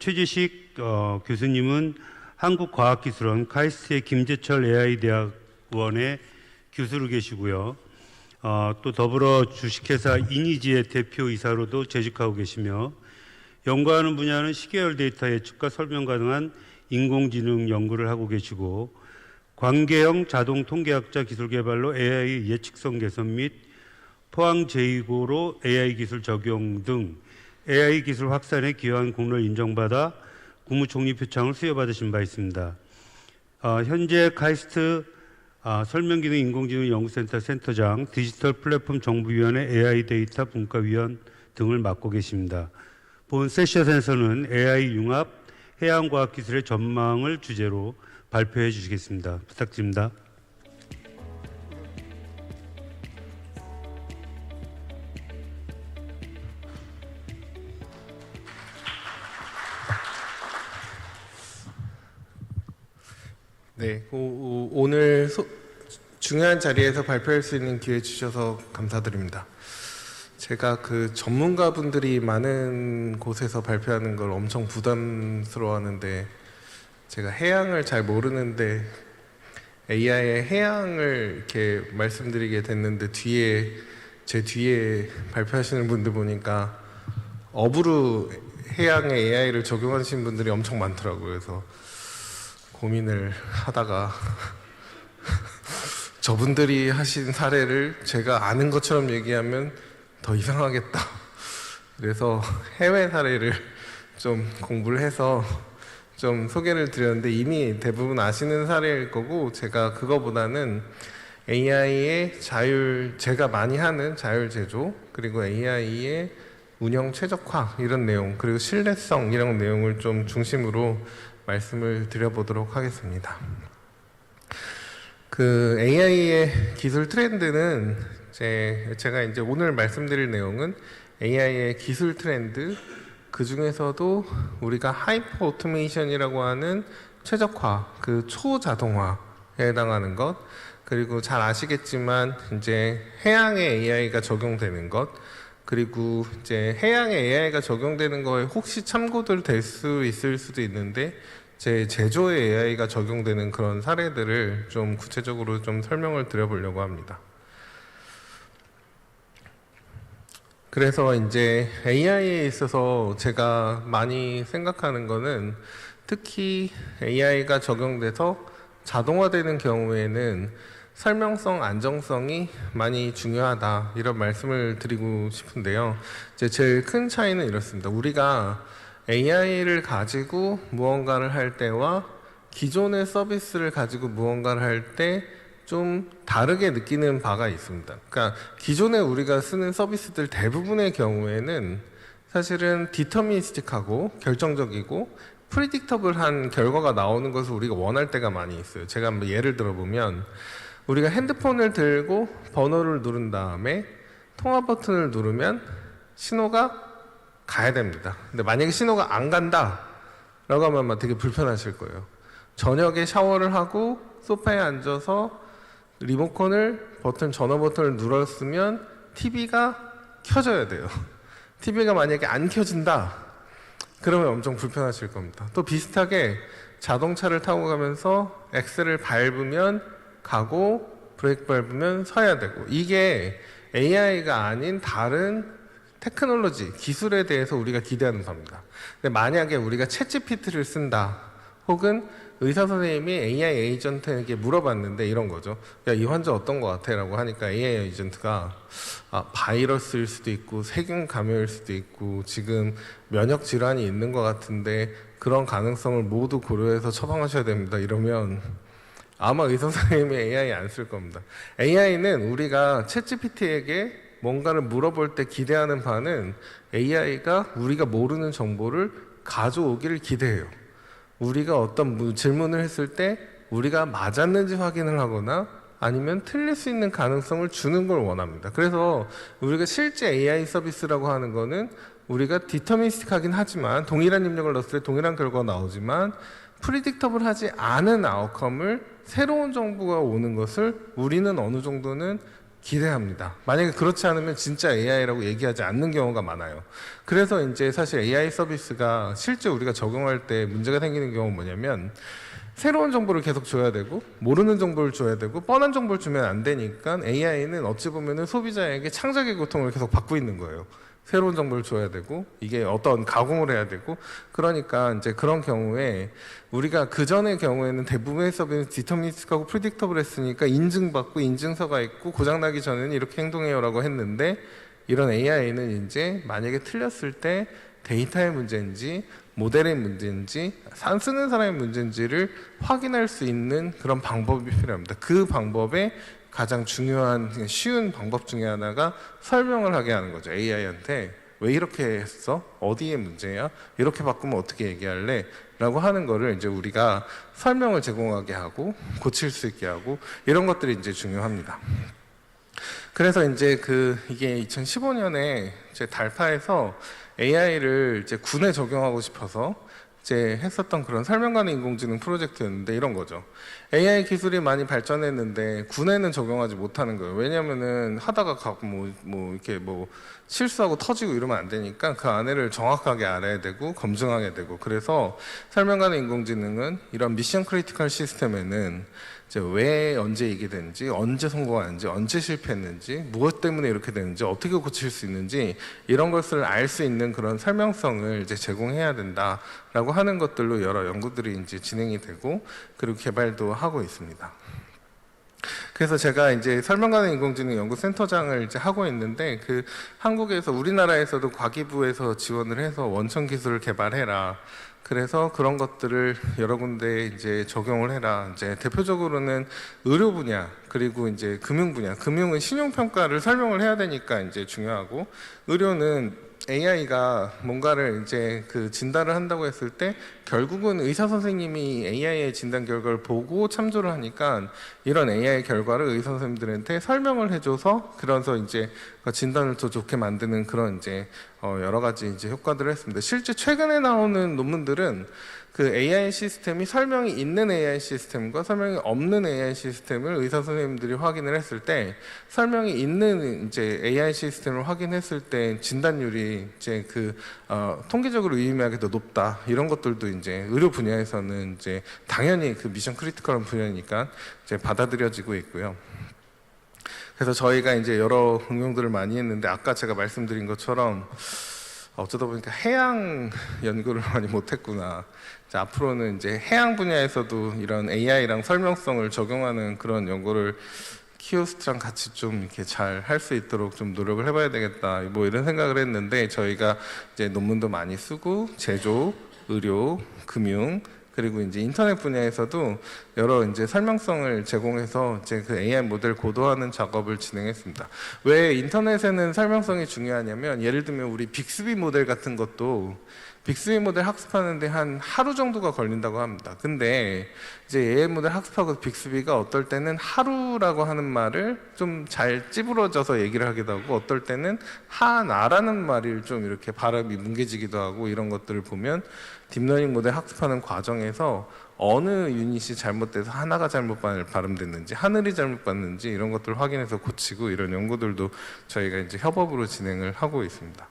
최재식 교수님은 한국과학기술원 카이스트의 김재철 AI대학원의 교수로 계시고요. 또 더불어 주식회사 이니지의 대표이사로도 재직하고 계시며 연구하는 분야는 시계열 데이터 예측과 설명 가능한 인공지능 연구를 하고 계시고 관계형 자동 통계학자 기술 개발로 AI 예측성 개선 및 포항 제2고로 AI 기술 적용 등 AI 기술 확산에 기여한 공로를 인정받아 국무총리 표창을 수여받으신 바 있습니다. 현재 카이스트 설명기능 인공지능 연구센터 센터장, 디지털 플랫폼 정부위원회 AI 데이터 분과위원 등을 맡고 계십니다. 본 세션에서는 AI 융합 해양과학기술의 전망을 주제로 발표해 주시겠습니다. 부탁드립니다. 네, 오늘 중요한 자리에서 발표할 수 있는 기회 주셔서 감사드립니다. 제가 그 전문가분들이 많은 곳에서 발표하는 걸 엄청 부담스러워하는데 제가 해양을 잘 모르는데 AI의 해양을 이렇게 말씀드리게 됐는데 제 뒤에 발표하시는 분들 보니까 업으로 해양에 AI를 적용하시는 분들이 엄청 많더라고요. 그래서 고민을 하다가 저분들이 하신 사례를 제가 아는 것처럼 얘기하면 더 이상하겠다. 그래서 해외 사례를 좀 공부를 해서 좀 소개를 드렸는데 이미 대부분 아시는 사례일 거고 제가 그거보다는 AI의 제가 많이 하는 자율 제조 그리고 AI의 운영 최적화 이런 내용 그리고 신뢰성 이런 내용을 좀 중심으로 말씀을 드려보도록 하겠습니다. 그 AI의 기술 트렌드는 제가 이제 오늘 말씀드릴 내용은 AI의 기술 트렌드 그 중에서도 우리가 하이퍼 오토메이션이라고 하는 최적화, 그 초자동화에 해당하는 것 그리고 잘 아시겠지만 이제 해양에 AI가 적용되는 것 그리고 이제 해양에 AI가 적용되는 거에 혹시 참고들 될 수 있을 수도 있는데 제 제조에 AI가 적용되는 그런 사례들을 좀 구체적으로 좀 설명을 드려보려고 합니다. 그래서 이제 AI에 있어서 제가 많이 생각하는 거는 특히 AI가 적용돼서 자동화되는 경우에는 설명성, 안정성이 많이 중요하다 이런 말씀을 드리고 싶은데요. 제일 큰 차이는 이렇습니다. 우리가 AI를 가지고 무언가를 할 때와 기존의 서비스를 가지고 무언가를 할 때 좀 다르게 느끼는 바가 있습니다. 그러니까 기존에 우리가 쓰는 서비스들 대부분의 경우에는 사실은 디터미니스틱하고 결정적이고 프리딕터블한 결과가 나오는 것을 우리가 원할 때가 많이 있어요. 제가 한번 예를 들어보면 우리가 핸드폰을 들고 번호를 누른 다음에 통화 버튼을 누르면 신호가 가야 됩니다. 근데 만약에 신호가 안 간다 라고 하면 아마 되게 불편하실 거예요. 저녁에 샤워를 하고 소파에 앉아서 리모컨을 전원 버튼을 눌렀으면 TV가 켜져야 돼요. TV가 만약에 안 켜진다 그러면 엄청 불편하실 겁니다. 또 비슷하게 자동차를 타고 가면서 엑셀을 밟으면 가고 브레이크 밟으면 서야 되고 이게 AI가 아닌 다른 테크놀로지, 기술에 대해서 우리가 기대하는 겁니다. 근데 만약에 우리가 챗GPT를 쓴다 혹은 의사 선생님이 AI 에이전트에게 물어봤는데 이런 거죠. 야, 이 환자 어떤 것 같아? 라고 하니까 AI 에이전트가 바이러스일 수도 있고 세균 감염일 수도 있고 지금 면역 질환이 있는 것 같은데 그런 가능성을 모두 고려해서 처방하셔야 됩니다. 이러면 아마 의사 선생님이 AI 안 쓸 겁니다. AI는 우리가 챗GPT에게 뭔가를 물어볼 때 기대하는 바는 AI가 우리가 모르는 정보를 가져오기를 기대해요. 우리가 어떤 질문을 했을 때 우리가 맞았는지 확인을 하거나 아니면 틀릴 수 있는 가능성을 주는 걸 원합니다. 그래서 우리가 실제 AI 서비스라고 하는 거는 우리가 디터미니스틱하긴 하지만 동일한 입력을 넣었을 때 동일한 결과가 나오지만 프리딕터블하지 않은 아웃컴을 새로운 정보가 오는 것을 우리는 어느 정도는 기대합니다. 만약에 그렇지 않으면 진짜 AI라고 얘기하지 않는 경우가 많아요. 그래서 이제 사실 AI 서비스가 실제 우리가 적용할 때 문제가 생기는 경우는 뭐냐면 새로운 정보를 계속 줘야 되고 모르는 정보를 줘야 되고 뻔한 정보를 주면 안 되니까 AI는 어찌 보면은 소비자에게 창작의 고통을 계속 받고 있는 거예요. 새로운 정보를 줘야 되고 이게 어떤 가공을 해야 되고 그러니까 이제 그런 경우에 우리가 그 전의 경우에는 대부분의 서비스는 디터미니스틱하고 프리딕터블 했으니까 인증받고 인증서가 있고 고장나기 전에는 이렇게 행동해요라고 했는데 이런 AI는 이제 만약에 틀렸을 때 데이터의 문제인지 모델의 문제인지 안 쓰는 사람의 문제인지를 확인할 수 있는 그런 방법이 필요합니다. 그 방법에 가장 중요한 쉬운 방법 중에 하나가 설명을 하게 하는 거죠. AI한테 왜 이렇게 했어? 어디에 문제야? 이렇게 바꾸면 어떻게 얘기할래? 라고 하는 거를 이제 우리가 설명을 제공하게 하고 고칠 수 있게 하고 이런 것들이 이제 중요합니다. 그래서 이제 이게 2015년에 제 달파에서 AI를 이제 군에 적용하고 싶어서 이제 했었던 그런 설명 가능 인공지능 프로젝트였는데 이런 거죠. AI 기술이 많이 발전했는데 군에는 적용하지 못하는 거예요. 왜냐면은 하다가 이렇게 실수하고 터지고 이러면 안 되니까 그 안에를 정확하게 알아야 되고 검증하게 되고 그래서 설명 가능 인공지능은 이런 미션 크리티컬 시스템에는 이제 왜 언제 이게 되는지, 언제 성공하는지, 언제 실패했는지, 무엇 때문에 이렇게 되는지, 어떻게 고칠 수 있는지 이런 것을 알 수 있는 그런 설명성을 이제 제공해야 된다라고 하는 것들로 여러 연구들이 이제 진행이 되고 그리고 개발도 하고 있습니다. 그래서 제가 이제 설명 가능 인공지능 연구센터장을 이제 하고 있는데 한국에서 우리나라에서도 과기부에서 지원을 해서 원천 기술을 개발해라. 그래서 그런 것들을 여러 군데 이제 적용을 해라. 이제 대표적으로는 의료 분야 그리고 이제 금융 분야. 금융은 신용 평가를 설명을 해야 되니까 이제 중요하고 의료는 AI가 뭔가를 이제 진단을 한다고 했을 때 결국은 의사 선생님이 AI의 진단 결과를 보고 참조를 하니까 이런 AI 결과를 의사 선생님들한테 설명을 해줘서 그래서 이제 진단을 더 좋게 만드는 그런 이제 여러 가지 이제 효과들을 했습니다. 실제 최근에 나오는 논문들은 AI 시스템이 설명이 있는 AI 시스템과 설명이 없는 AI 시스템을 의사 선생님들이 확인을 했을 때 설명이 있는 이제 AI 시스템을 확인했을 때 진단율이 이제 통계적으로 유의미하게 더 높다 이런 것들도 이제 의료 분야에서는 이제 당연히 미션 크리티컬한 분야니까 이제 받아들여지고 있고요. 그래서 저희가 이제 여러 응용들을 많이 했는데 아까 제가 말씀드린 것처럼 어쩌다 보니까 해양 연구를 많이 못했구나. 앞으로는 이제 해양 분야에서도 이런 AI랑 설명성을 적용하는 그런 연구를 키오스트랑 같이 좀 이렇게 잘 할 수 있도록 좀 노력을 해봐야 되겠다. 이런 생각을 했는데 저희가 이제 논문도 많이 쓰고 제조, 의료, 금융 그리고 이제 인터넷 분야에서도 여러 이제 설명성을 제공해서 이제 AI 모델 고도화하는 작업을 진행했습니다. 왜 인터넷에는 설명성이 중요하냐면 예를 들면 우리 빅스비 모델 같은 것도 빅스비 모델 학습하는데 한 하루 정도가 걸린다고 합니다. 근데 이제 AI 모델 학습하고 빅스비가 어떨 때는 하루라고 하는 말을 좀 잘 찌부러져서 얘기를 하기도 하고 어떨 때는 하나라는 말을 좀 이렇게 발음이 뭉개지기도 하고 이런 것들을 보면 딥러닝 모델 학습하는 과정에서 어느 유닛이 잘못돼서 하나가 잘못 발음됐는지 하늘이 잘못 봤는지 이런 것들을 확인해서 고치고 이런 연구들도 저희가 이제 협업으로 진행을 하고 있습니다.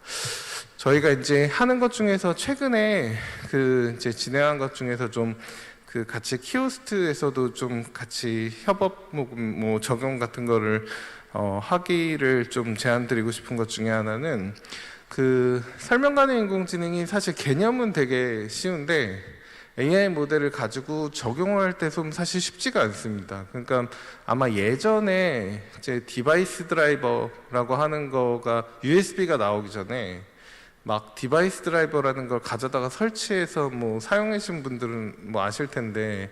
저희가 이제 하는 것 중에서 최근에 이제 진행한 것 중에서 좀 같이 키오스트에서도 좀 같이 협업 적용 같은 거를 하기를 좀 제안드리고 싶은 것 중에 하나는 설명 가능 인공지능이 사실 개념은 되게 쉬운데 AI 모델을 가지고 적용을 할 때 좀 사실 쉽지가 않습니다. 그러니까 아마 예전에 이제 디바이스 드라이버라고 하는 거가 USB가 나오기 전에 막 디바이스 드라이버라는 걸 가져다가 설치해서 사용하신 분들은 아실 텐데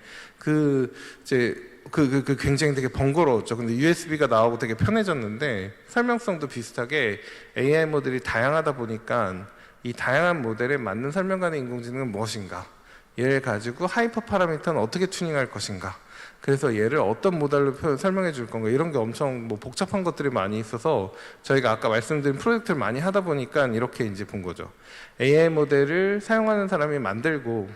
굉장히 되게 번거로웠죠. 근데 USB가 나오고 되게 편해졌는데 설명성도 비슷하게 AI 모델이 다양하다 보니까 이 다양한 모델에 맞는 설명 가능 인공지능은 무엇인가? 얘를 가지고 하이퍼 파라미터는 어떻게 튜닝할 것인가? 그래서 얘를 어떤 모델로 설명해 줄 건가? 이런 게 엄청 복잡한 것들이 많이 있어서 저희가 아까 말씀드린 프로젝트를 많이 하다 보니까 이렇게 이제 본 거죠. AI 모델을 사용하는 사람이 만들고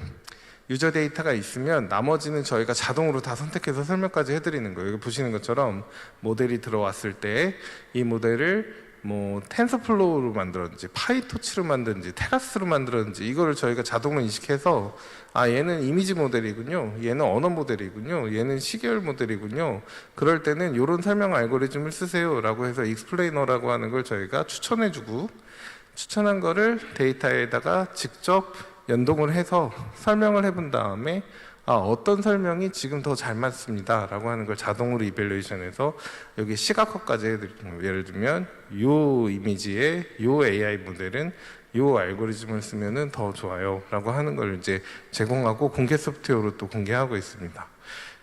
유저 데이터가 있으면 나머지는 저희가 자동으로 다 선택해서 설명까지 해드리는 거예요. 여기 보시는 것처럼 모델이 들어왔을 때 이 모델을 뭐 텐서플로우로 만들었는지 파이토치로 만들었는지 테라스로 만들었는지 이거를 저희가 자동으로 인식해서 아 얘는 이미지 모델이군요, 얘는 언어 모델이군요, 얘는 시계열 모델이군요, 그럴 때는 이런 설명 알고리즘을 쓰세요 라고 해서 익스플레이너라고 하는 걸 저희가 추천해주고, 추천한 거를 데이터에다가 직접 연동을 해서 설명을 해본 다음에 아, 어떤 설명이 지금 더 잘 맞습니다 라고 하는 걸 자동으로 이밸루에이션해서 여기 시각화까지 해드리고, 예를 들면 요 이미지에 요 AI 모델은 요 알고리즘을 쓰면은 더 좋아요 라고 하는 걸 이제 제공하고 공개 소프트웨어로 또 공개하고 있습니다.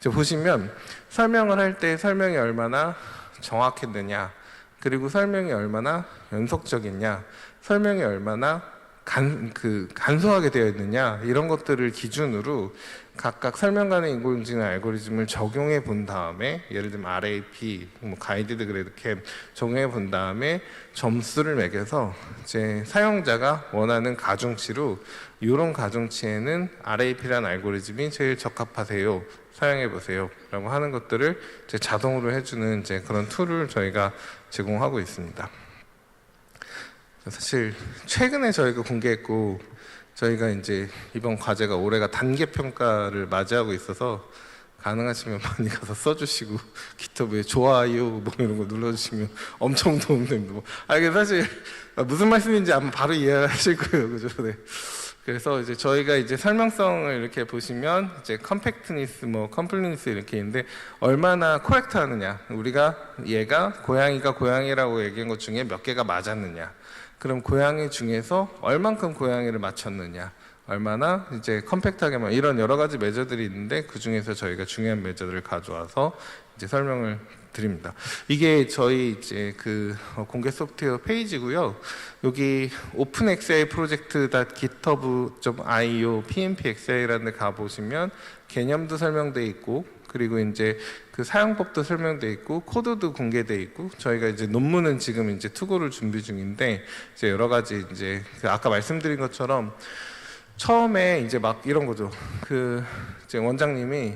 이제 보시면 설명을 할 때 설명이 얼마나 정확했느냐, 그리고 설명이 얼마나 연속적이냐, 설명이 얼마나 간소하게 되어 있느냐, 이런 것들을 기준으로 각각 설명 가능 인공지능 알고리즘을 적용해 본 다음에, 예를 들면 RAP, 뭐 가이디드 그레이드 캠 적용해 본 다음에 점수를 매겨서 이제 사용자가 원하는 가중치로 이런 가중치에는 RAP라는 알고리즘이 제일 적합하세요, 사용해 보세요 라고 하는 것들을 이제 자동으로 해주는 이제 그런 툴을 저희가 제공하고 있습니다. 사실 최근에 저희가 공개했고, 저희가 이제 이번 과제가 올해가 단계 평가를 맞이하고 있어서 가능하시면 많이 가서 써주시고 기터브에 좋아요 뭐 이런 거 눌러주시면 엄청 도움됩니다. 이게 사실 무슨 말씀인지 아마 바로 이해하실 거예요, 그죠? 네. 그래서 이제 저희가 이제 설명성을 이렇게 보시면 이제 컴팩트니스, 뭐 컴플리니스 이렇게 있는데 얼마나 코렉트하느냐, 우리가 얘가 고양이가 고양이라고 얘기한 것 중에 몇 개가 맞았느냐, 그럼 고양이 중에서 얼만큼 고양이를 맞췄느냐, 얼마나 이제 컴팩트하게만, 이런 여러 가지 매저들이 있는데 그 중에서 저희가 중요한 매저들을 가져와서 이제 설명을 드립니다. 이게 저희 이제 그 공개 소프트웨어 페이지고요. 여기 오픈XI project.github.io PNPXI라는 데 가보시면 개념도 설명돼 있고, 그리고 이제 그 사용법도 설명돼 있고, 코드도 공개돼 있고, 저희가 이제 논문은 지금 이제 투고를 준비 중인데, 이제 여러 가지 이제 그 아까 말씀드린 것처럼 처음에 이제 막 이런 거죠. 그 이제 원장님이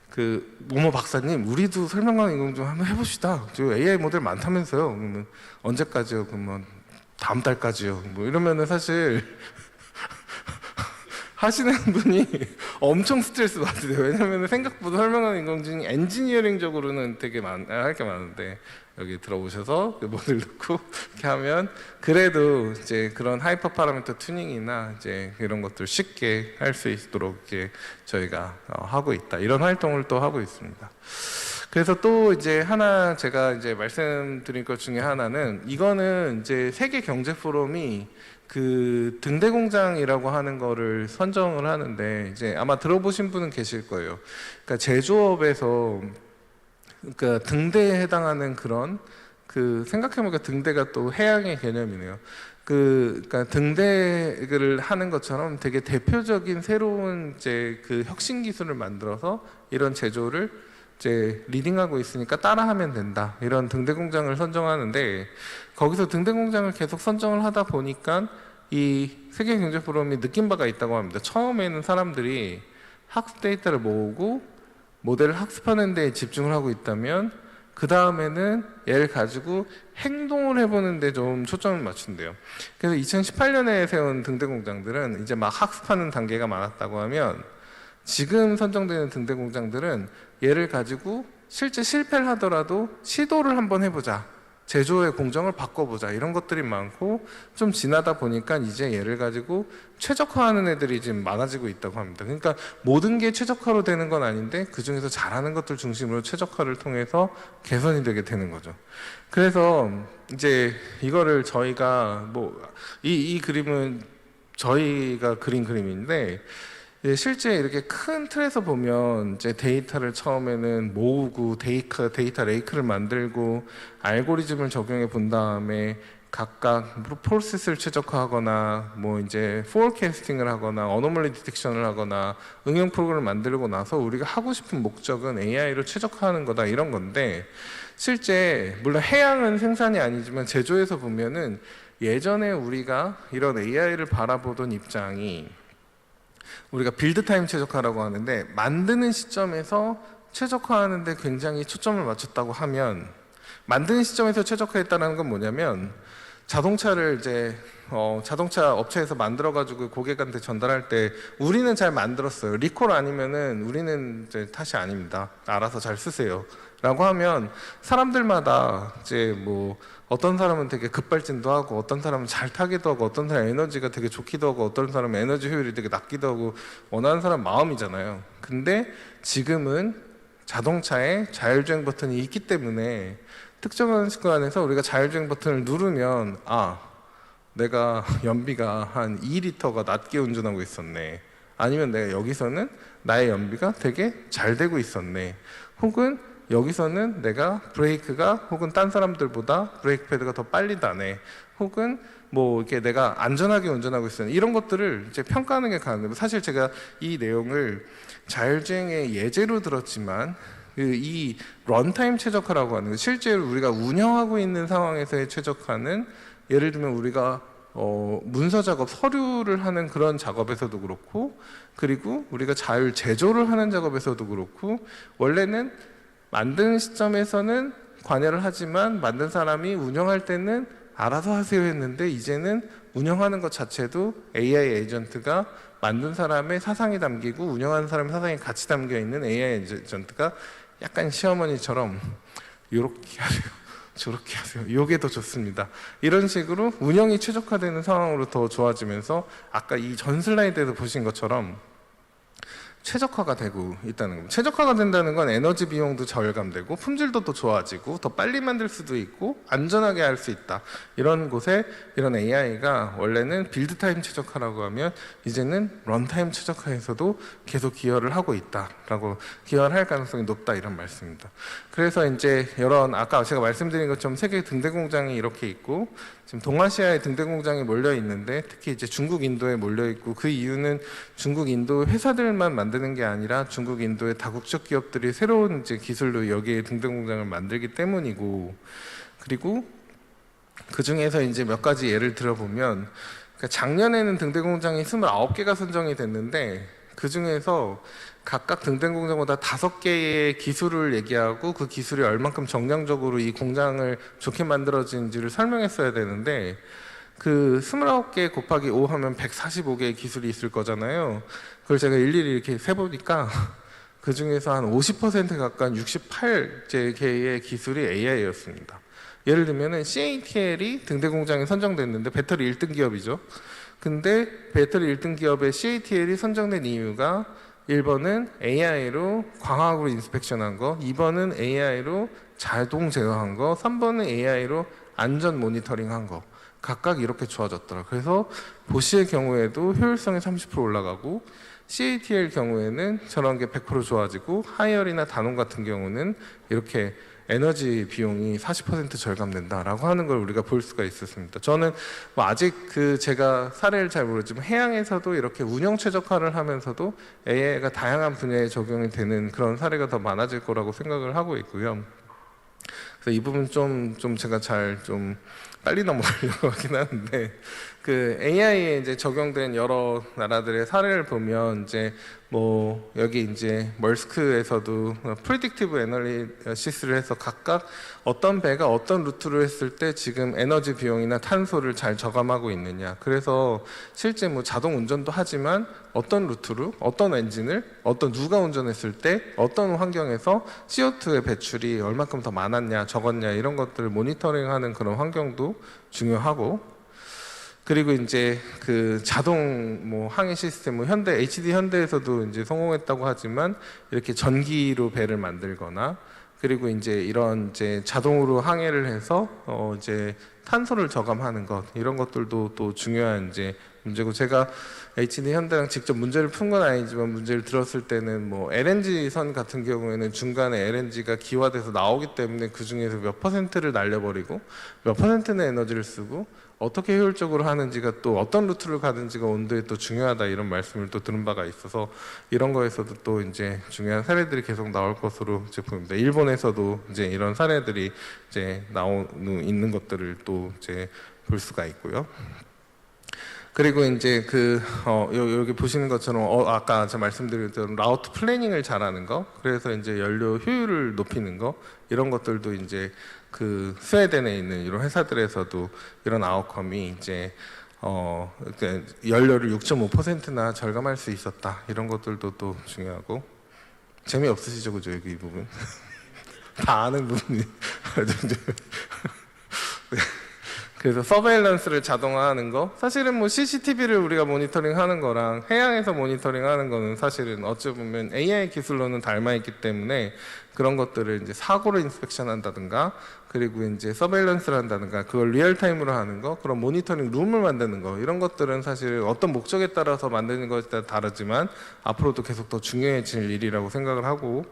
그 모모 박사님, 우리도 설명하는 인공 좀 한번 해봅시다. 저 AI 모델 많다면서요. 그러면 언제까지요? 그러면 다음 달까지요. 뭐 이러면은 사실 하시는 분이 엄청 스트레스 받으세요. 왜냐면 생각보다 설명하는 인공지능이 엔지니어링적으로는 되게 할 게 많은데, 여기 들어오셔서 그 모델 넣고 이렇게 하면 그래도 이제 그런 하이퍼 파라미터 튜닝이나 이제 이런 것들 쉽게 할 수 있도록 이제 저희가 하고 있다. 이런 활동을 또 하고 있습니다. 그래서 또 이제 하나 제가 이제 말씀드릴 것 중에 하나는, 이거는 이제 세계 경제 포럼이 그 등대공장이라고 하는 거를 선정을 하는데, 이제 아마 들어보신 분은 계실 거예요. 그러니까 제조업에서 그러니까 등대에 해당하는 그런, 그 생각해보니까 등대가 또 해양의 개념이네요. 그러니까 등대를 하는 것처럼 되게 대표적인 새로운 이제 그 혁신 기술을 만들어서 이런 제조를 이제 리딩하고 있으니까 따라하면 된다, 이런 등대공장을 선정하는데, 거기서 등대공장을 계속 선정을 하다 보니까 이 세계경제포럼이 느낀 바가 있다고 합니다. 처음에는 사람들이 학습 데이터를 모으고 모델을 학습하는 데 집중을 하고 있다면, 그 다음에는 얘를 가지고 행동을 해보는 데 좀 초점을 맞춘대요. 그래서 2018년에 세운 등대공장들은 이제 막 학습하는 단계가 많았다고 하면, 지금 선정되는 등대공장들은 얘를 가지고 실제 실패를 하더라도 시도를 한번 해보자, 제조의 공정을 바꿔보자, 이런 것들이 많고, 좀 지나다 보니까 이제 얘를 가지고 최적화하는 애들이 지금 많아지고 있다고 합니다. 그러니까 모든 게 최적화로 되는 건 아닌데 그 중에서 잘하는 것들 중심으로 최적화를 통해서 개선이 되게 되는 거죠. 그래서 이제 이거를 저희가 이 그림은 저희가 그린 그림인데, 실제 이렇게 큰 틀에서 보면 이제 데이터를 처음에는 모으고 데이터 레이크를 만들고 알고리즘을 적용해 본 다음에 각각 프로세스를 최적화하거나 뭐 이제 포어캐스팅을 하거나 어노멀리 디텍션을 하거나 응용 프로그램을 만들고 나서 우리가 하고 싶은 목적은 AI로 최적화하는 거다, 이런 건데, 실제 물론 해양은 생산이 아니지만 제조에서 보면은 예전에 우리가 이런 AI를 바라보던 입장이 우리가 빌드 타임 최적화라고 하는데, 만드는 시점에서 최적화하는데 굉장히 초점을 맞췄다고 하면, 만드는 시점에서 최적화했다는 건 뭐냐면, 자동차를 이제 자동차 업체에서 만들어가지고 고객한테 전달할 때 우리는 잘 만들었어요. 리콜 아니면은 우리는 이제 탓이 아닙니다. 알아서 잘 쓰세요. 라고 하면 사람들마다 이제 뭐 어떤 사람은 되게 급발진도 하고, 어떤 사람은 잘 타기도 하고, 어떤 사람은 에너지가 되게 좋기도 하고, 어떤 사람은 에너지 효율이 되게 낮기도 하고, 원하는 사람 마음이잖아요. 근데 지금은 자동차에 자율주행 버튼이 있기 때문에 특정한 시간에서 우리가 자율주행 버튼을 누르면, 아, 내가 연비가 한 2리터가 낮게 운전하고 있었네. 아니면 내가 여기서는 나의 연비가 되게 잘 되고 있었네. 혹은 여기서는 내가 브레이크가 혹은 딴 사람들보다 브레이크 패드가 더 빨리 나네. 혹은 뭐 이렇게 내가 안전하게 운전하고 있었네. 이런 것들을 이제 평가하는 게 가능해요. 사실 제가 이 내용을 자율주행의 예제로 들었지만, 이 런타임 최적화라고 하는 거, 실제로 우리가 운영하고 있는 상황에서의 최적화는, 예를 들면 우리가 문서 작업, 서류를 하는 그런 작업에서도 그렇고, 그리고 우리가 자율 제조를 하는 작업에서도 그렇고, 원래는 만드는 시점에서는 관여를 하지만 만든 사람이 운영할 때는 알아서 하세요 했는데, 이제는 운영하는 것 자체도 AI 에이전트가 만든 사람의 사상이 담기고 운영하는 사람의 사상이 같이 담겨 있는 AI 에이전트가 약간 시어머니처럼 요렇게 하세요, 저렇게 하세요, 요게 더 좋습니다, 이런 식으로 운영이 최적화되는 상황으로 더 좋아지면서, 아까 이 전 슬라이드에서 보신 것처럼 최적화가 되고 있다는 겁니다. 최적화가 된다는 건 에너지 비용도 절감되고 품질도 더 좋아지고 더 빨리 만들 수도 있고 안전하게 할 수 있다. 이런 곳에 이런 AI가 원래는 빌드 타임 최적화라고 하면, 이제는 런타임 최적화에서도 계속 기여를 하고 있다라고, 기여를 할 가능성이 높다, 이런 말씀입니다. 그래서 이제 이런, 아까 제가 말씀드린 것처럼 세계 등대 공장이 이렇게 있고, 지금 동아시아에 등대 공장이 몰려 있는데, 특히 이제 중국, 인도에 몰려 있고, 그 이유는 중국, 인도 회사들만 만드는 게 아니라 중국, 인도의 다국적 기업들이 새로운 이제 기술로 여기에 등대 공장을 만들기 때문이고, 그리고 그 중에서 이제 몇 가지 예를 들어보면, 그러니까 작년에는 등대 공장이 29개가 선정이 됐는데, 그 중에서 각각 등대 공장마다 5개의 기술을 얘기하고, 그 기술이 얼만큼 정량적으로 이 공장을 좋게 만들어진지를 설명했어야 되는데, 그 29개 곱하기 5 하면 145개의 기술이 있을 거잖아요. 그걸 제가 일일이 이렇게 세보니까 그 중에서 한 50% 가까운 68개의 기술이 AI였습니다. 예를 들면은 CATL이 등대 공장에 선정됐는데, 배터리 1등 기업이죠. 근데 배터리 1등 기업의 CATL이 선정된 이유가, 1번은 AI로 광학으로 인스펙션한 거, 2번은 AI로 자동 제어한 거, 3번은 AI로 안전 모니터링한 거, 각각 이렇게 좋아졌더라. 그래서 보시의 경우에도 효율성이 30% 올라가고, CATL 경우에는 저런 게 100% 좋아지고, 하이얼이나 다논 같은 경우는 이렇게 에너지 비용이 40% 절감된다라고 하는 걸 우리가 볼 수가 있었습니다. 저는 뭐 아직 제가 사례를 잘 모르지만 해양에서도 이렇게 운영 최적화를 하면서도 AI가 다양한 분야에 적용이 되는 그런 사례가 더 많아질 거라고 생각을 하고 있고요. 그래서 이 부분 좀 제가 잘 좀 빨리 넘어가려고 하긴 하는데, 그 AI에 이제 적용된 여러 나라들의 사례를 보면, 이제 뭐 여기 이제 멀스크에서도 프리딕티브 애널리시스를 해서 각각 어떤 배가 어떤 루트를 했을 때 지금 에너지 비용이나 탄소를 잘 저감하고 있느냐. 그래서 실제 뭐 자동 운전도 하지만 어떤 루트로 어떤 엔진을 누가 운전했을 때 어떤 환경에서 CO2의 배출이 얼마큼 더 많았냐 적었냐, 이런 것들을 모니터링하는 그런 환경도 중요하고, 그리고 이제 그 자동 뭐 항해 시스템, 뭐 현대 HD 현대에서도 이제 성공했다고 하지만, 이렇게 전기로 배를 만들거나, 그리고 이제 이런 이제 자동으로 항해를 해서 이제 탄소를 저감하는 것, 이런 것들도 또 중요한 이제 문제고, 제가 HD 현대랑 직접 문제를 푼 건 아니지만 문제를 들었을 때는 뭐 LNG 선 같은 경우에는 중간에 LNG가 기화돼서 나오기 때문에 그 중에서 몇 퍼센트를 날려버리고 몇 퍼센트는 에너지를 쓰고 어떻게 효율적으로 하는지가, 또 어떤 루트를 가는지가 온도에 또 중요하다, 이런 말씀을 또 들은 바가 있어서, 이런 거에서도 또 이제 중요한 사례들이 계속 나올 것으로 이제 보입니다. 일본에서도 이제 이런 사례들이 이제 있는 것들을 또 이제 볼 수가 있고요. 그리고 이제 여기 보시는 것처럼 아까 제가 말씀드렸던 라우트 플래닝을 잘하는 거, 그래서 이제 연료 효율을 높이는 거, 이런 것들도 이제 그 스웨덴에 있는 이런 회사들에서도 이런 아웃컴이 이제 그러니까 연료를 6.5%나 절감할 수 있었다, 이런 것들도 또 중요하고. 재미없으시죠, 그죠? 여기 이 부분 다 아는 부분이 네. 그래서 서베일런스를 자동화하는 거, 사실은 뭐 CCTV를 우리가 모니터링하는 거랑 해양에서 모니터링하는 거는 사실은 어찌 보면 AI 기술로는 닮아 있기 때문에 그런 것들을 이제 사고를 인스펙션 한다든가, 그리고 이제 서베일런스를 한다든가, 그걸 리얼타임으로 하는 거, 그런 모니터링 룸을 만드는 거, 이런 것들은 사실 어떤 목적에 따라서 만드는 것에 따라 다르지만 앞으로도 계속 더 중요해질 일이라고 생각을 하고,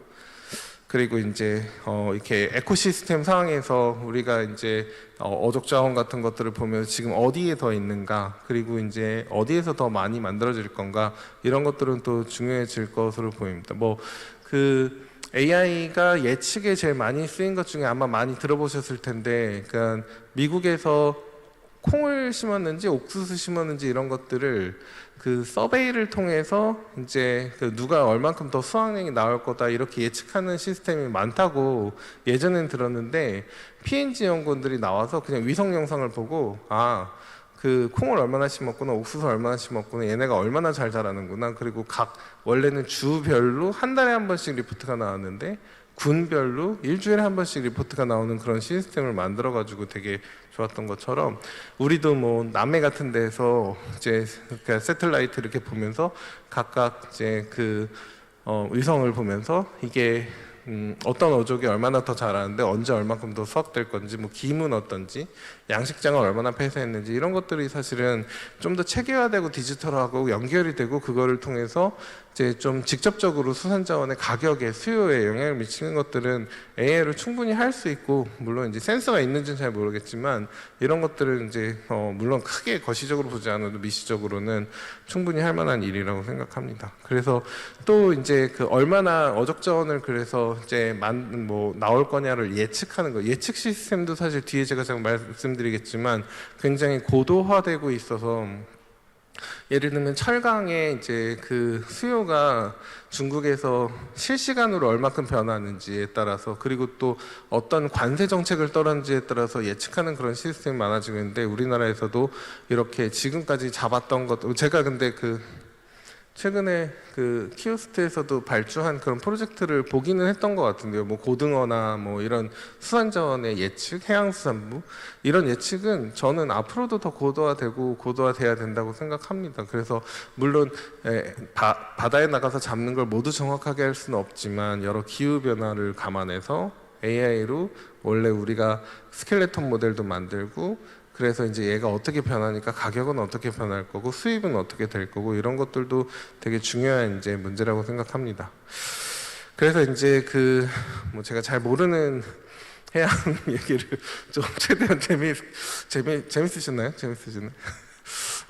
그리고 이제 이렇게 에코시스템 상황에서 우리가 이제 어족 자원 같은 것들을 보면 지금 어디에 더 있는가, 그리고 이제 어디에서 더 많이 만들어질 건가, 이런 것들은 또 중요해질 것으로 보입니다. 뭐 그 AI가 예측에 제일 많이 쓰인 것 중에 아마 많이 들어보셨을 텐데, 그러니까 미국에서 콩을 심었는지 옥수수 심었는지 이런 것들을 그 서베이를 통해서 이제 그 누가 얼만큼 더 수확량이 나올 거다 이렇게 예측하는 시스템이 많다고 예전엔 들었는데, P&G 연구원들이 나와서 그냥 위성 영상을 보고 그 콩을 얼마나 심었구나, 옥수수 얼마나 심었구나, 얘네가 얼마나 잘 자라는구나, 그리고 각 원래는 주별로 한 달에 한 번씩 리포트가 나왔는데 군별로 일주일에 한 번씩 리포트가 나오는 그런 시스템을 만들어 가지고 되게 좋았던 것처럼, 우리도 뭐 남해 같은 데서 이제 그 새틀라이트 이렇게 보면서 각각 이제 그 위성을 보면서 이게 어떤 어족이 얼마나 더 자라는데 언제 얼마큼 더 수확될 건지, 뭐 기임은 어떤지, 양식장을 얼마나 폐쇄했는지, 이런 것들이 사실은 좀 더 체계화되고 디지털하고 연결이 되고, 그거를 통해서 이제 좀 직접적으로 수산자원의 가격에, 수요에 영향을 미치는 것들은 AI로 충분히 할 수 있고, 물론 이제 센서가 있는지는 잘 모르겠지만 이런 것들은 이제 물론 크게 거시적으로 보지 않아도 미시적으로는 충분히 할 만한 일이라고 생각합니다. 그래서 또 이제 그 얼마나 어족 자원을 그래서 이제 뭐 나올 거냐를 예측하는 거, 예측 시스템도 사실 뒤에 제가 말씀드리겠지만 굉장히 고도화되고 있어서, 예를 들면 철강의 이제 그 수요가 중국에서 실시간으로 얼마큼 변하는지에 따라서, 그리고 또 어떤 관세 정책을 떨었는지에 따라서 예측하는 그런 시스템이 많아지고 있는데, 우리나라에서도 이렇게 지금까지 잡았던 것, 제가 근데 그 최근에 그 키오스트에서도 발주한 그런 프로젝트를 보기는 했던 것 같은데요. 뭐 고등어나 뭐 이런 수산자원의 예측, 해양수산부, 이런 예측은 저는 앞으로도 더 고도화되고 고도화돼야 된다고 생각합니다. 그래서 물론 바다에 나가서 잡는 걸 모두 정확하게 할 수는 없지만, 여러 기후 변화를 감안해서 AI로 원래 우리가 스켈레톤 모델도 만들고, 그래서 이제 얘가 어떻게 변하니까 가격은 어떻게 변할 거고 수입은 어떻게 될 거고, 이런 것들도 되게 중요한 이제 문제라고 생각합니다. 그래서 이제 그 뭐 제가 잘 모르는 해양 얘기를 좀 최대한 재밌으셨나요? 재밌으셨나요?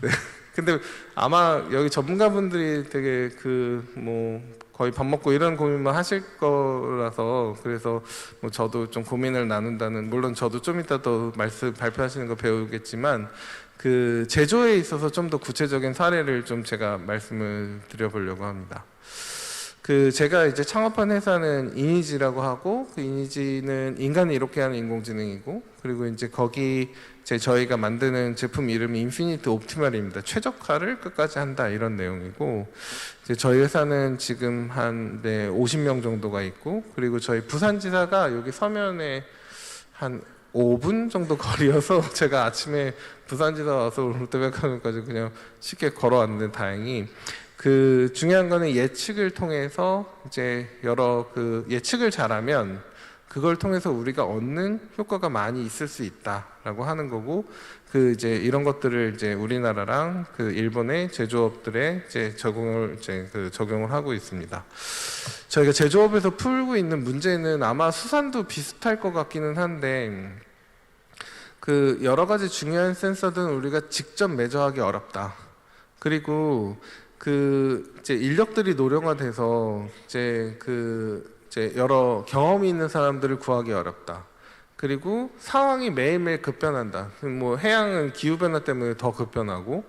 네. 근데 아마 여기 전문가분들이 되게 그 뭐 거의 밥 먹고 이런 고민만 하실 거라서, 그래서 뭐 저도 좀 고민을 나눈다는, 물론 저도 좀 이따 더 발표하시는 거 배우겠지만, 그 제조에 있어서 좀 더 구체적인 사례를 좀 제가 말씀을 드려보려고 합니다. 그 제가 이제 창업한 회사는 이니지라고 하고, 그 이니지는 인간을 이롭게 하는 인공지능이고, 그리고 이제 거기 저희가 만드는 제품 이름이 인피니트 옵티멀입니다. 최적화를 끝까지 한다, 이런 내용이고, 이제 저희 회사는 지금 한 50명 정도가 있고, 그리고 저희 부산지사가 여기 서면에 한 5분 정도 거리여서 제가 아침에 부산지사 와서 롯데백화점까지 그냥 쉽게 걸어왔는데, 다행히 그 중요한 거는 예측을 통해서 이제 여러 그 예측을 잘하면 그걸 통해서 우리가 얻는 효과가 많이 있을 수 있다라고 하는 거고, 그 이제 이런 것들을 이제 우리나라랑 그 일본의 제조업들에 이제 적용을 하고 있습니다. 저희가 제조업에서 풀고 있는 문제는 아마 수산도 비슷할 것 같기는 한데, 그 여러 가지 중요한 센서들은 우리가 직접 매저하기 어렵다. 그리고 그 이제 인력들이 노령화돼서 이제 여러 경험이 있는 사람들을 구하기 어렵다. 그리고 상황이 매일매일 급변한다. 뭐 해양은 기후 변화 때문에 더 급변하고,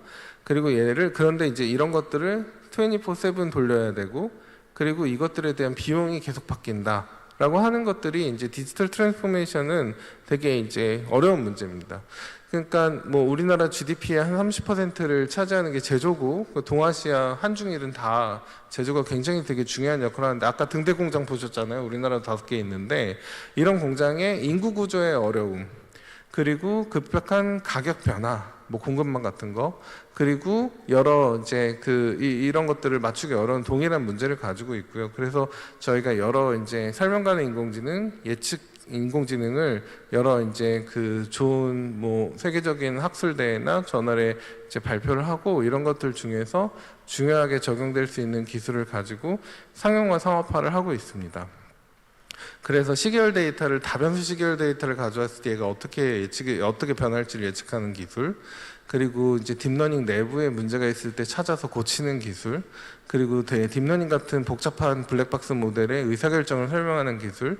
그리고 그런데 이제 이런 것들을 24/7 돌려야 되고, 그리고 이것들에 대한 비용이 계속 바뀐다라고 하는 것들이 이제 디지털 트랜스포메이션은 되게 이제 어려운 문제입니다. 그러니까 뭐 우리나라 GDP의 한 30%를 차지하는 게 제조고, 동아시아 한중일은 다 제조가 굉장히 되게 중요한 역할을 하는데, 아까 등대 공장 보셨잖아요. 우리나라 5개 있는데, 이런 공장의 인구 구조의 어려움, 그리고 급격한 가격 변화, 뭐 공급망 같은 거, 그리고 여러 이제 이런 것들을 맞추기 어려운 동일한 문제를 가지고 있고요. 그래서 저희가 여러 이제 설명 가능 인공지능을 여러 이제 좋은 뭐 세계적인 학술대회나 저널에 이제 발표를 하고, 이런 것들 중에서 중요하게 적용될 수 있는 기술을 가지고 상용화 상업화를 하고 있습니다. 그래서 다변수 시계열 데이터를 가져왔을 때 얘가 어떻게 변할지를 예측하는 기술, 그리고 이제 딥러닝 내부에 문제가 있을 때 찾아서 고치는 기술, 그리고 딥러닝 같은 복잡한 블랙박스 모델의 의사결정을 설명하는 기술,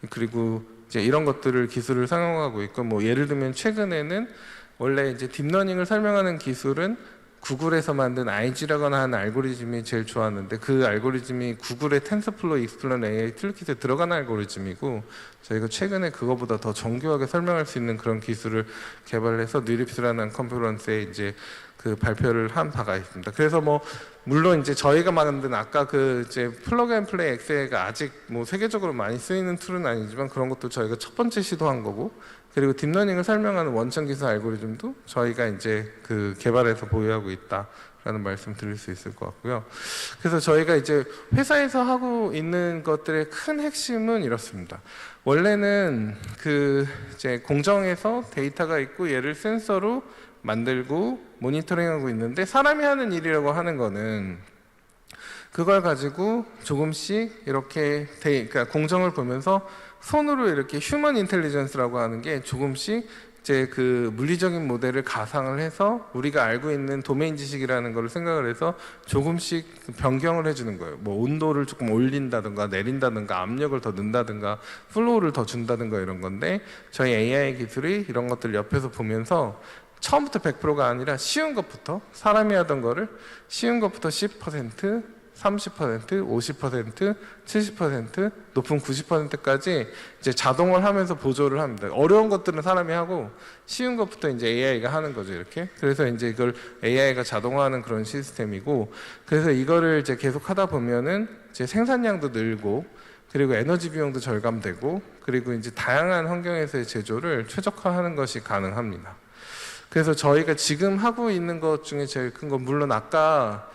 그리고 이제 이런 기술을 상용하고 있고, 뭐 예를 들면 최근에는 원래 이제 딥러닝을 설명하는 기술은 구글에서 만든 IG라거나 하는 알고리즘이 제일 좋았는데, 그 알고리즘이 구글의 텐서플로우 익스플런 AI 툴킷에 들어가는 알고리즘이고, 저희가 최근에 그거보다 더 정교하게 설명할 수 있는 그런 기술을 개발해서 뉴립스라는 컨퍼런스에 이제 발표를 한 바가 있습니다. 그래서 뭐 물론 이제 저희가 만든 아까 이제 플러그 앤 플레이 엑셀가 아직 뭐 세계적으로 많이 쓰이는 툴은 아니지만, 그런 것도 저희가 첫 번째 시도한 거고, 그리고 딥러닝을 설명하는 원천 기술 알고리즘도 저희가 이제 개발해서 보유하고 있다라는 말씀 드릴 수 있을 것 같고요. 그래서 저희가 이제 회사에서 하고 있는 것들의 큰 핵심은 이렇습니다. 원래는 이제 공정에서 데이터가 있고, 얘를 센서로 만들고 모니터링하고 있는데, 사람이 하는 일이라고 하는 거는 그걸 가지고 조금씩 이렇게 그러니까 공정을 보면서 손으로 이렇게 휴먼 인텔리전스라고 하는 게 조금씩 이제 물리적인 모델을 가상을 해서 우리가 알고 있는 도메인 지식이라는 걸 생각을 해서 조금씩 변경을 해주는 거예요. 뭐 온도를 조금 올린다든가 내린다든가 압력을 더 넣는다든가 플로우를 더 준다든가 이런 건데, 저희 AI 기술이 이런 것들 옆에서 보면서 처음부터 100%가 아니라 쉬운 것부터, 사람이 하던 거를 쉬운 것부터 10%, 30%, 50%, 70%, 높은 90%까지 이제 자동을 하면서 보조를 합니다. 어려운 것들은 사람이 하고 쉬운 것부터 이제 AI가 하는 거죠, 이렇게. 그래서 이제 이걸 AI가 자동화하는 그런 시스템이고, 그래서 이거를 이제 계속 하다 보면은 이제 생산량도 늘고, 그리고 에너지 비용도 절감되고, 그리고 이제 다양한 환경에서의 제조를 최적화하는 것이 가능합니다. 그래서 저희가 지금 하고 있는 것 중에 제일 큰 건, 물론 아까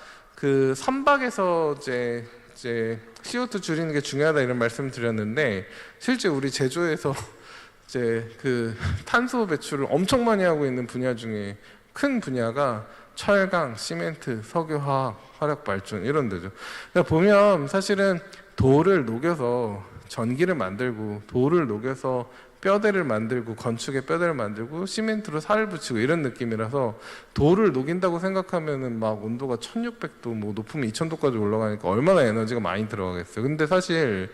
선박에서 이제 CO2 줄이는 게 중요하다 이런 말씀 드렸는데, 실제 우리 제조에서 이제 탄소 배출을 엄청 많이 하고 있는 분야 중에 큰 분야가 철강, 시멘트, 석유화학, 화력발전 이런 데죠. 그러니까 보면 사실은 돌을 녹여서 전기를 만들고, 돌을 녹여서 뼈대를 만들고, 건축의 뼈대를 만들고, 시멘트로 살을 붙이고 이런 느낌이라서, 돌을 녹인다고 생각하면은 막 온도가 1600도, 뭐 높으면 2000도까지 올라가니까 얼마나 에너지가 많이 들어가겠어요. 근데 사실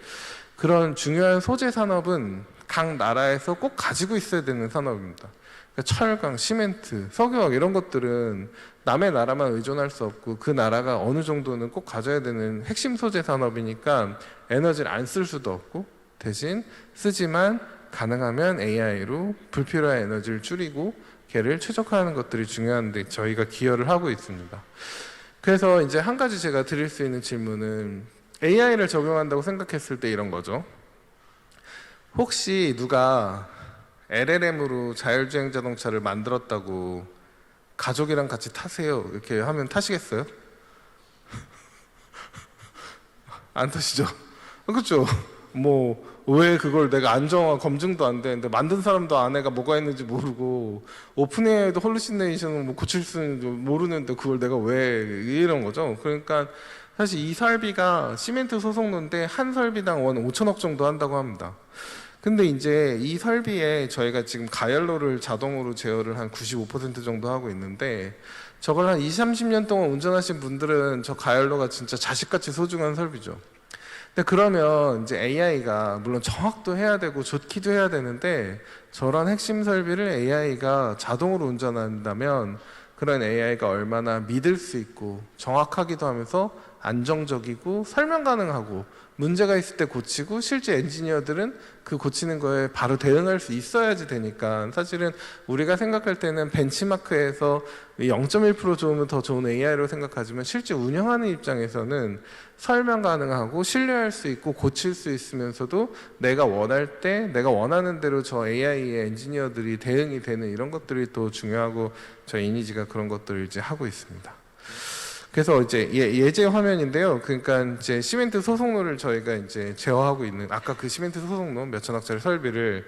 그런 중요한 소재 산업은 각 나라에서 꼭 가지고 있어야 되는 산업입니다. 그러니까 철강, 시멘트, 석유화학 이런 것들은 남의 나라만 의존할 수 없고, 그 나라가 어느 정도는 꼭 가져야 되는 핵심 소재 산업이니까 에너지를 안 쓸 수도 없고, 대신 쓰지만 가능하면 AI로 불필요한 에너지를 줄이고 걔를 최적화하는 것들이 중요한데, 저희가 기여를 하고 있습니다. 그래서 이제 한 가지 제가 드릴 수 있는 질문은, AI를 적용한다고 생각했을 때 이런 거죠. 혹시 누가 LLM으로 자율주행 자동차를 만들었다고 가족이랑 같이 타세요 이렇게 하면 타시겠어요? 안 타시죠? 그렇죠? 뭐 왜 그걸 내가 안정화 검증도 안 되는데, 만든 사람도 안에가 뭐가 있는지 모르고, 오픈 AI도 홀루시네이션을 뭐 고칠 수는 모르는데 그걸 내가 왜, 이런 거죠. 그러니까 사실 이 설비가 시멘트 소속로인데 한 설비당 원 5천억 정도 한다고 합니다. 근데 이제 이 설비에 저희가 지금 가열로를 자동으로 제어를 한 95% 정도 하고 있는데, 저걸 한 20, 30년 동안 운전하신 분들은 저 가열로가 진짜 자식같이 소중한 설비죠. 근데 그러면 이제 AI가 물론 정확도 해야 되고 좋기도 해야 되는데, 저런 핵심 설비를 AI가 자동으로 운전한다면 그런 AI가 얼마나 믿을 수 있고 정확하기도 하면서 안정적이고 설명 가능하고 문제가 있을 때 고치고 실제 엔지니어들은 그 고치는 거에 바로 대응할 수 있어야지 되니까 사실은 우리가 생각할 때는 벤치마크에서 0.1% 좋으면 더 좋은 AI로 생각하지만 실제 운영하는 입장에서는 설명 가능하고 신뢰할 수 있고 고칠 수 있으면서도 내가 원할 때 내가 원하는 대로 저 AI의 엔지니어들이 대응이 되는 이런 것들이 또 중요하고 저희 이니지가 그런 것들을 이제 하고 있습니다. 그래서 이제 예제 화면인데요. 그러니까 이제 시멘트 소속로를 저희가 이제 제어하고 있는 아까 그 시멘트 소속로 몇천억짜리 설비를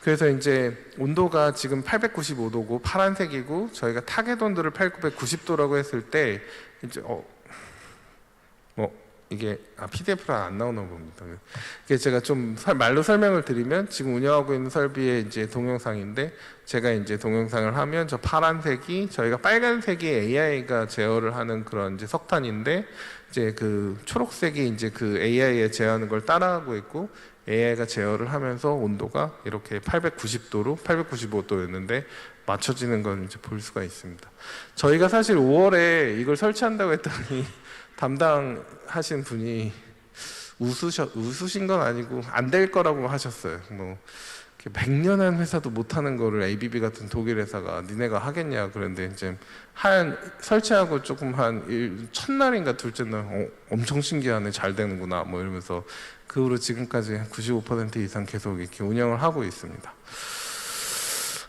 그래서 이제 온도가 지금 895도고 파란색이고 저희가 타겟 온도를 890도라고 했을 때 이제 이게 PDF로 안 나오나 봅니다. 이게 제가 좀 말로 설명을 드리면 지금 운영하고 있는 설비의 이제 동영상인데 제가 이제 동영상을 하면 저 파란색이 저희가 빨간색이 AI가 제어를 하는 그런 이제 석탄인데 이제 그 초록색이 이제 그 AI에 제어하는 걸 따라하고 있고 AI가 제어를 하면서 온도가 이렇게 890도로 895도였는데 맞춰지는 건 이제 볼 수가 있습니다. 저희가 사실 5월에 이걸 설치한다고 했더니 담당하신 분이 웃으신 건 아니고 안 될 거라고 하셨어요. 뭐 100년 한 회사도 못 하는 거를 ABB 같은 독일 회사가 니네가 하겠냐 그런데 이제 설치하고 조금 한 첫날인가 둘째 날 엄청 신기하네 잘 되는구나 뭐 이러면서 그 후로 지금까지 95% 이상 계속 이렇게 운영을 하고 있습니다.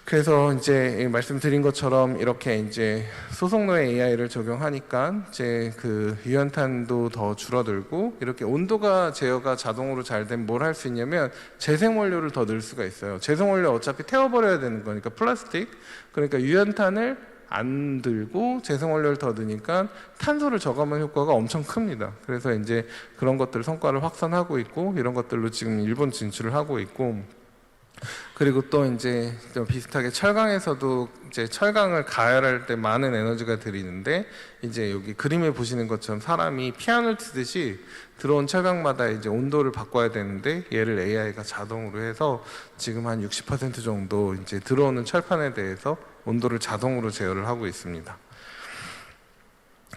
그래서 이제 말씀드린 것처럼 이렇게 이제 소속로에 AI를 적용하니까 이제 그 유연탄도 더 줄어들고 이렇게 온도가 제어가 자동으로 잘 되면 뭘 할 수 있냐면 재생 원료를 더 넣을 수가 있어요. 재생 원료 어차피 태워버려야 되는 거니까 플라스틱 그러니까 유연탄을 안 들고 재생 원료를 더 넣으니까 탄소를 저감하는 효과가 엄청 큽니다. 그래서 이제 그런 것들 성과를 확산하고 있고 이런 것들로 지금 일본 진출을 하고 있고 그리고 또 이제 좀 비슷하게 철강에서도 이제 철강을 가열할 때 많은 에너지가 들이는데 이제 여기 그림에 보시는 것처럼 사람이 피아노를 치듯이 들어온 철강마다 이제 온도를 바꿔야 되는데 얘를 AI가 자동으로 해서 지금 한 60% 정도 이제 들어오는 철판에 대해서 온도를 자동으로 제어를 하고 있습니다.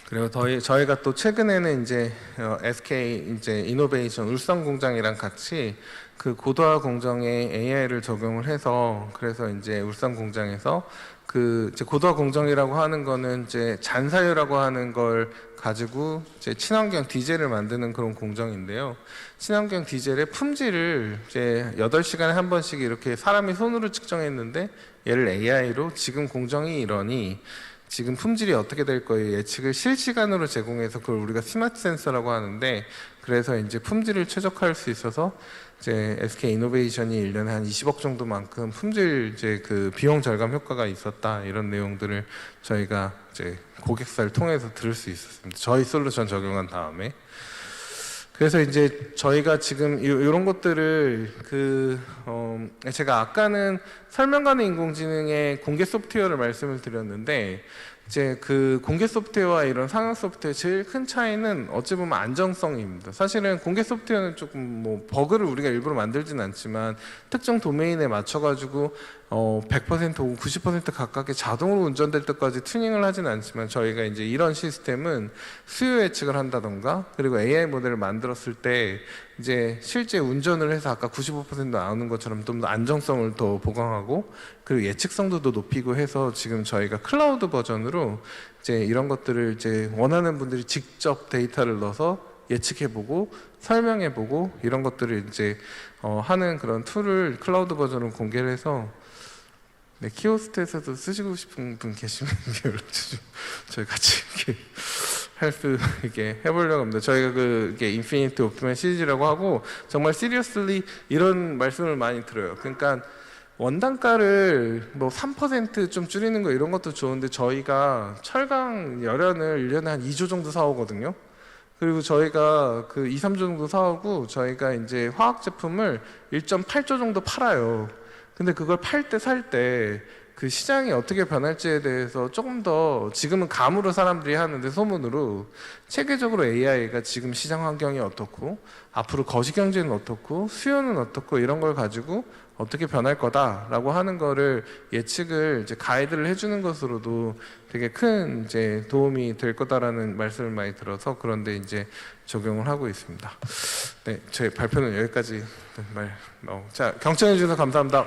그리고 저희가 또 최근에는 이제 SK 이제 이노베이션 울산 공장이랑 같이 그 고도화 공정에 AI를 적용을 해서 그래서 이제 울산 공장에서 그 이제 고도화 공정이라고 하는 거는 이제 잔사유라고 하는 걸 가지고 이제 친환경 디젤을 만드는 그런 공정인데요. 친환경 디젤의 품질을 이제 8시간에 한 번씩 이렇게 사람이 손으로 측정했는데 얘를 AI로 지금 공정이 이러니 지금 품질이 어떻게 될 거예요 예측을 실시간으로 제공해서 그걸 우리가 스마트 센서라고 하는데 그래서 이제 품질을 최적화할 수 있어서 이제 SK 이노베이션이 1년에 한 20억 정도만큼 품질 이제 그 비용 절감 효과가 있었다 이런 내용들을 저희가 이제 고객사를 통해서 들을 수 있었습니다. 저희 솔루션 적용한 다음에 그래서 이제 저희가 지금 이런 것들을 제가 아까는 설명 가능 인공지능의 공개 소프트웨어를 말씀을 드렸는데 이제 그 공개 소프트웨어와 이런 상용 소프트웨어의 제일 큰 차이는 어찌 보면 안정성입니다. 사실은 공개 소프트웨어는 조금 뭐 버그를 우리가 일부러 만들진 않지만 특정 도메인에 맞춰가지고 100% 혹은 90% 가깝게 자동으로 운전될 때까지 튜닝을 하진 않지만 저희가 이제 이런 시스템은 수요 예측을 한다던가 그리고 AI 모델을 만들었을 때 이제 실제 운전을 해서 아까 95% 나오는 것처럼 좀 더 안정성을 더 보강하고 그리고 예측성도 더 높이고 해서 지금 저희가 클라우드 버전으로 이제 이런 것들을 이제 원하는 분들이 직접 데이터를 넣어서 예측해보고 설명해보고 이런 것들을 이제 하는 그런 툴을 클라우드 버전으로 공개를 해서 네, 키오스트에서도 쓰시고 싶은 분 계시면 연락 주시면 저희 같이 이렇게 할 수 있게 해보려고 합니다. 저희가 이게 인피니트 오프맨 시리즈라고 하고 정말 시리어슬리 이런 말씀을 많이 들어요. 그러니까 원단가를 뭐 3% 줄이는 거 이런 것도 좋은데 저희가 철강 열연을 1년에 한 2조 정도 사오거든요. 그리고 저희가 그 2, 3조 정도 사오고 저희가 이제 화학 제품을 1.8조 정도 팔아요. 근데 그걸 팔 때 살 때 그 시장이 어떻게 변할지에 대해서 조금 더 지금은 감으로 사람들이 하는데 소문으로 체계적으로 AI가 지금 시장 환경이 어떻고 앞으로 거시경제는 어떻고 수요는 어떻고 이런 걸 가지고 어떻게 변할 거다라고 하는 거를 예측을 이제 가이드를 해주는 것으로도 되게 큰 이제 도움이 될 거다라는 말씀을 많이 들어서 그런데 이제 적용을 하고 있습니다. 네, 제 발표는 여기까지 자, 경청해 주셔서 감사합니다.